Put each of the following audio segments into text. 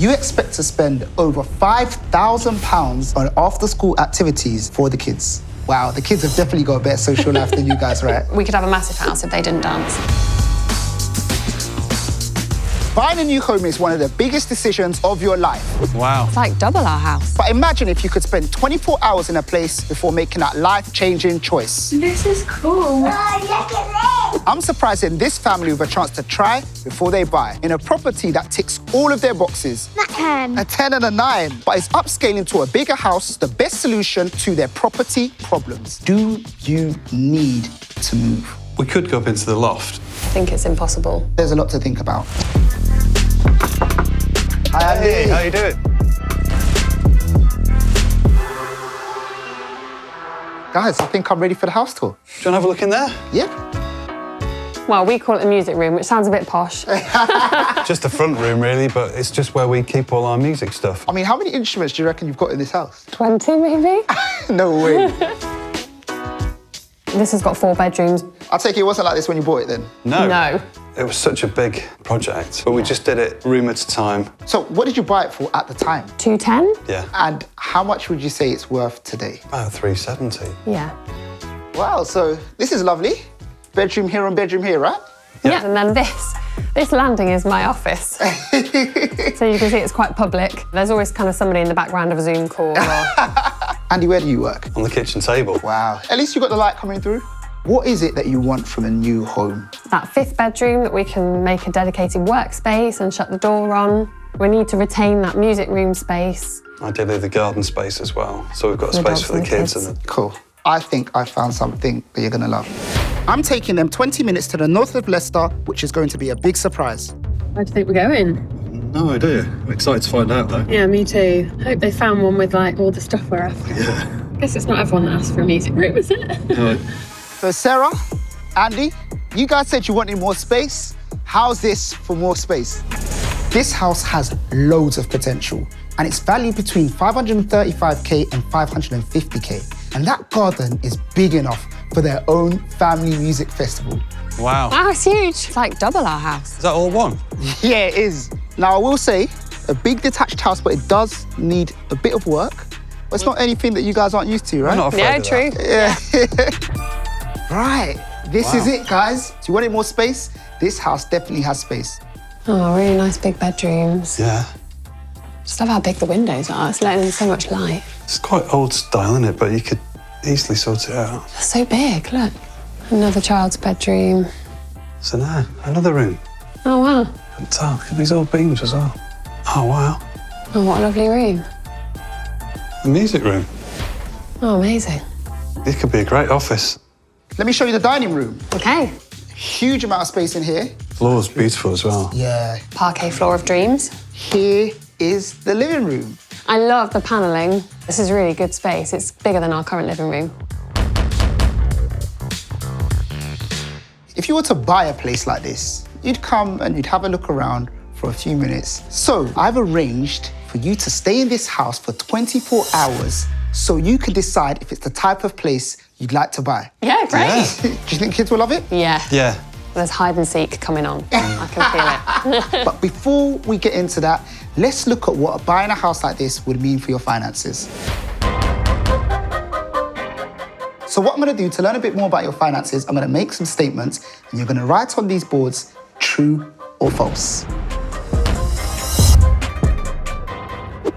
you expect to spend over £5,000 on after-school activities for the kids. Wow, the kids have definitely got a better social life than you guys, right? We could have a massive house if they didn't dance. Buying a new home is one of the biggest decisions of your life. Wow. It's like double our house. But imagine if you could spend 24 hours in a place before making that life-changing choice. This is cool. Look at this! I'm surprising this family with a chance to try before they buy in a property that ticks all of their boxes. Not 10. A 10 and a 9, but is upscaling to a bigger house the best solution to their property problems. Do you need to move? We could go up into the loft. I think it's impossible. There's a lot to think about. Hi, Andy. Hey, how you doing? Guys, I think I'm ready for the house tour. Do you want to have a look in there? Yeah. Well, we call it a music room, which sounds a bit posh. Just the front room, really, but it's just where we keep all our music stuff. I mean, how many instruments do you reckon you've got in this house? 20, maybe? No way. This has got 4 bedrooms. I'll take it wasn't like this when you bought it then. No. No. It was such a big project, but we just did it room at a time. So what did you buy it for at the time? 210? Yeah. And how much would you say it's worth today? About 370. Yeah. Wow, so this is lovely. Bedroom here and bedroom here, right? Yeah. And then this landing is my office. So you can see it's quite public. There's always kind of somebody in the background of a Zoom call. Andy, where do you work? On the kitchen table. Wow. At least you got the light coming through. What is it that you want from a new home? That 5th bedroom that we can make a dedicated workspace and shut the door on. We need to retain that music room space. Ideally, the garden space as well. So we've got a The space dogs for the and the kids. kids. And Cool. I think I found something that you're gonna love. I'm taking them 20 minutes to the north of Leicester, which is going to be a big surprise. Where do you think we're going? No idea. I'm excited to find out, though. Yeah, me too. Hope they found one with like all the stuff we're after. Yeah. I guess it's not everyone that asks for a music room, is it? No. So Sarah, Andy, you guys said you wanted more space. How's this for more space? This house has loads of potential and it's valued between 535k and 550k. And that garden is big enough for their own family music festival. Wow. Wow, it's huge. It's like double our house. Is that all one? Yeah, it is. Now, I will say, a big detached house, but it does need a bit of work. But it's not anything that you guys aren't used to, right? I'm not afraid Yeah, of true. Yeah. Right, this is it, guys. Do you wanted more space? This house definitely has space. Oh, really nice big bedrooms. Yeah. Just love how big the windows are. It's letting in so much light. It's quite old style, isn't it? But you could easily sort it out. They're so big, look. Another child's bedroom. So now, another room. Oh, wow. And look at these old beams as well. Oh, wow. Oh, what a lovely room. The music room. Oh, amazing. It could be a great office. Let me show you the dining room. Okay. Huge amount of space in here. Floor's beautiful as well. Yeah. Parquet floor of dreams. Here is the living room. I love the panelling. This is really good space. It's bigger than our current living room. If you were to buy a place like this, you'd come and you'd have a look around for a few minutes. So I've arranged for you to stay in this house for 24 hours so you can decide if it's the type of place you'd like to buy. Yeah, great. Do you think kids will love it? Yeah. Yeah. There's hide and seek coming on. I can feel it. But before we get into that, let's look at what buying a house like this would mean for your finances. So what I'm gonna do to learn a bit more about your finances, I'm gonna make some statements and you're gonna write on these boards, true or false.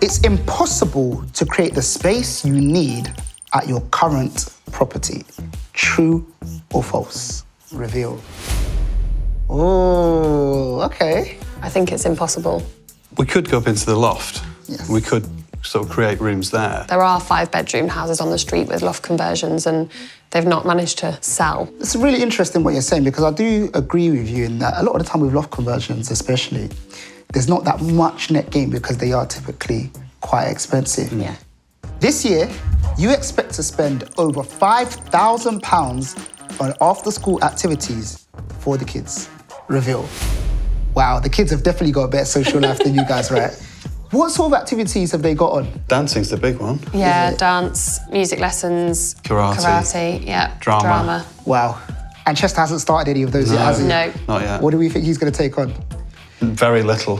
It's impossible to create the space you need at your current property. True or false? Reveal. Oh, okay. I think it's impossible. We could go up into the loft. Yes. We could sort of create rooms there. There are 5-bedroom houses on the street with loft conversions and they've not managed to sell. It's really interesting what you're saying because I do agree with you in that a lot of the time with loft conversions especially, there's not that much net gain because they are typically quite expensive. Yeah. This year, you expect to spend over £5,000 on after-school activities for the kids. Reveal. Wow, the kids have definitely got a better social life than you guys, right? What sort of activities have they got on? Dancing's the big one. Yeah, it? dance, music lessons, Karate. yeah, Drama. Wow. And Chester hasn't started any of those yet, has he? No. Not yet. What do we think he's going to take on? Very little.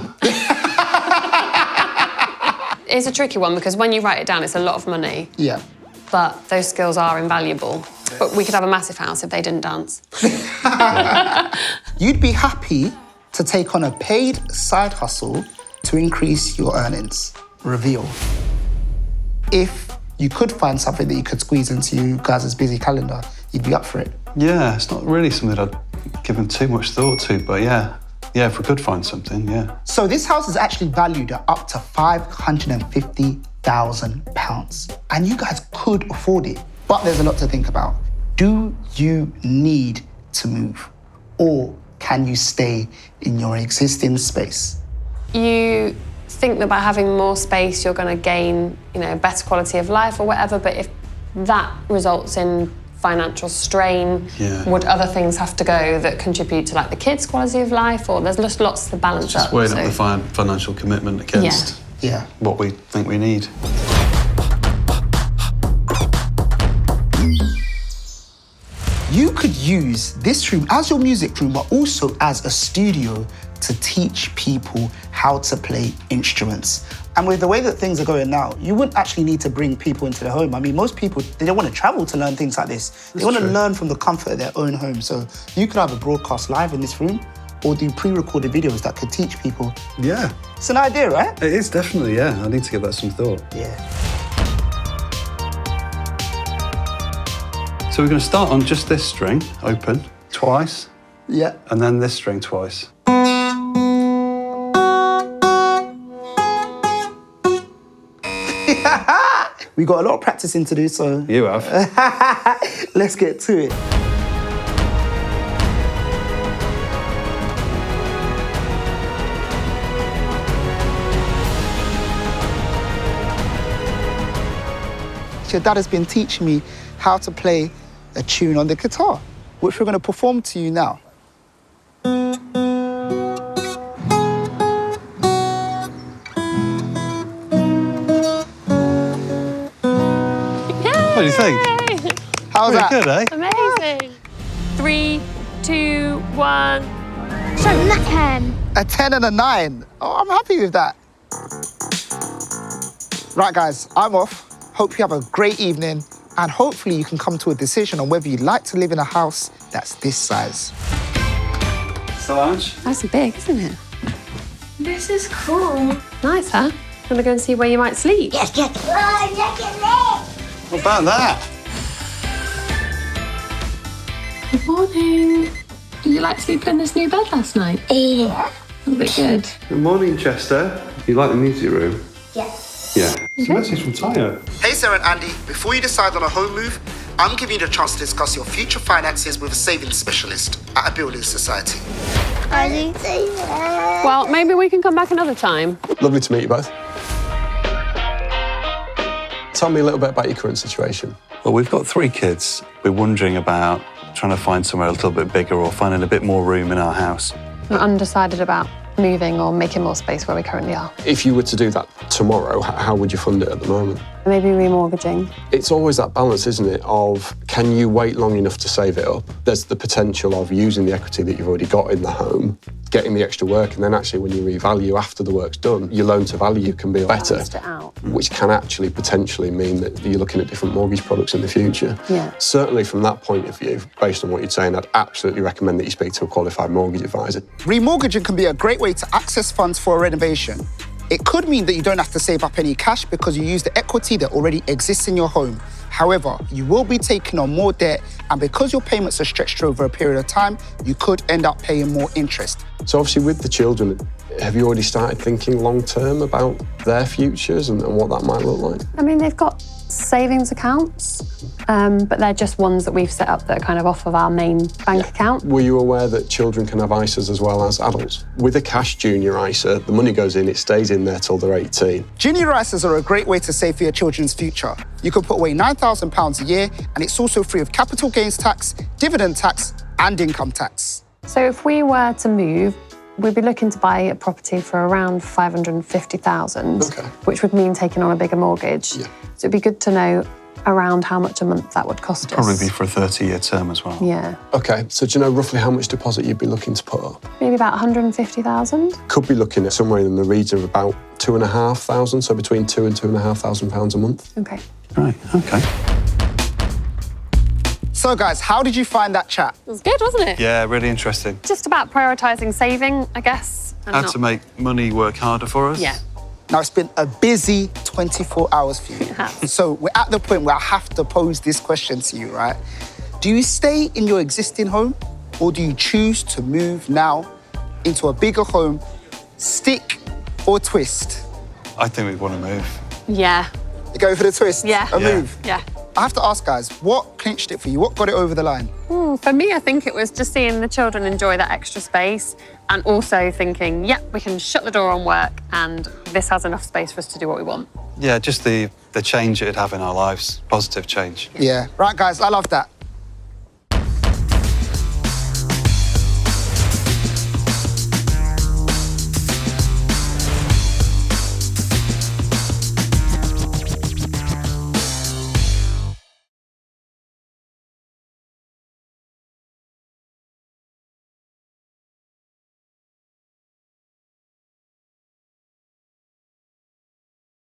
It's a tricky one because when you write it down, it's a lot of money. Yeah. But those skills are invaluable. But we could have a massive house if they didn't dance. You'd be happy to take on a paid side hustle to increase your earnings. Reveal. If you could find something that you could squeeze into you guys' busy calendar, you'd be up for it. Yeah, it's not really something I'd given too much thought to, but yeah. Yeah, if we could find something, yeah. So this house is actually valued at up to £550,000. And you guys could afford it. But there's a lot to think about. Do you need to move? Or can you stay in your existing space? You think that by having more space, you're going to gain, better quality of life or whatever, but if that results in financial strain, would other things have to go that contribute to like the kids' quality of life, or there's just lots to balance just up? Weighing up the financial commitment against what we think we need. You could use this room as your music room, but also as a studio to teach people how to play instruments. And with the way that things are going now, you wouldn't actually need to bring people into their home. I mean, most people, they don't want to travel to learn things like this. They want to learn from the comfort of their own home. So you could either broadcast live in this room or do pre-recorded videos that could teach people. Yeah. It's an idea, right? It is, definitely, yeah. I need to give that some thought. Yeah. So we're going to start on just this string, open, twice. Yeah. And then this string twice. We got a lot of practicing to do, so... You have. Let's get to it. Your dad has been teaching me how to play a tune on the guitar, which we're going to perform to you now. What do you think? How's that? Pretty good, eh? Amazing. 3, 2, 1. So, 10. A 10 and a 9. Oh, I'm happy with that. Right, guys, I'm off. Hope you have a great evening, and hopefully you can come to a decision on whether you'd like to live in a house that's this size. Solange? That's big, isn't it? This is cool. Nice, huh? Want to go and see where you might sleep? Yes. Oh, look at this. What about that? Good morning. Did you like sleep in this new bed last night? Yeah. A bit good. Good morning, Chester. You like the music room? Yes. Yeah. It's a message from Tayo. Hey, Sarah and Andy, before you decide on a home move, I'm giving you the chance to discuss your future finances with a savings specialist at a building society. I didn't say that. Well, maybe we can come back another time. Lovely to meet you both. Tell me a little bit about your current situation. Well, we've got 3 kids. We're wondering about trying to find somewhere a little bit bigger or finding a bit more room in our house. We're undecided about moving or making more space where we currently are. If you were to do that tomorrow, how would you fund it at the moment? Maybe remortgaging. It's always that balance, isn't it, of can you wait long enough to save it up? There's the potential of using the equity that you've already got in the home, getting the extra work, and then actually when you revalue after the work's done, your loan to value can be better, Balanced it out. which can actually potentially mean that you're looking at different mortgage products in the future. Yeah. Certainly from that point of view, based on what you're saying, I'd absolutely recommend that you speak to a qualified mortgage advisor. Remortgaging can be a great way to access funds for a renovation. It could mean that you don't have to save up any cash because you use the equity that already exists in your home. However, you will be taking on more debt, and because your payments are stretched over a period of time, you could end up paying more interest. So obviously with the children, have you already started thinking long-term about their futures and what that might look like? I mean, they've got savings accounts, but they're just ones that we've set up that are kind of off of our main bank account. Were you aware that children can have ISAs as well as adults? With a cash junior ISA, the money goes in, it stays in there till they're 18. Junior ISAs are a great way to save for your children's future. You can put away £9,000 a year, and it's also free of capital gains tax, dividend tax, and income tax. So if we were to move, we'd be looking to buy a property for around 550,000, Okay. which would mean taking on a bigger mortgage. Yeah. So it'd be good to know around how much a month that would cost us. Probably be for a 30-year term as well. Yeah. Okay, so do you know roughly how much deposit you'd be looking to put up? Maybe about 150,000. Could be looking at somewhere in the region of about 2,500, so between £2,000 and £2,500 a month. Okay. Right, okay. So guys, how did you find that chat? It was good, wasn't it? Yeah, really interesting. Just about prioritising saving, I guess. and How not- to make money work harder for us. Yeah. Now, it's been a busy 24 hours for you. has. So we're at the point where I have to pose this question to you, right? Do you stay in your existing home or do you choose to move now into a bigger home, stick or twist? I think we'd want to move. Yeah. You go for the twist? Yeah. A Yeah. move? Yeah. I have to ask, guys, what clinched it for you? What got it over the line? For me, I think it was just seeing the children enjoy that extra space and also thinking, yeah, we can shut the door on work and this has enough space for us to do what we want. Yeah, just the change it'd have in our lives, positive change. Yeah. Right, guys, I love that.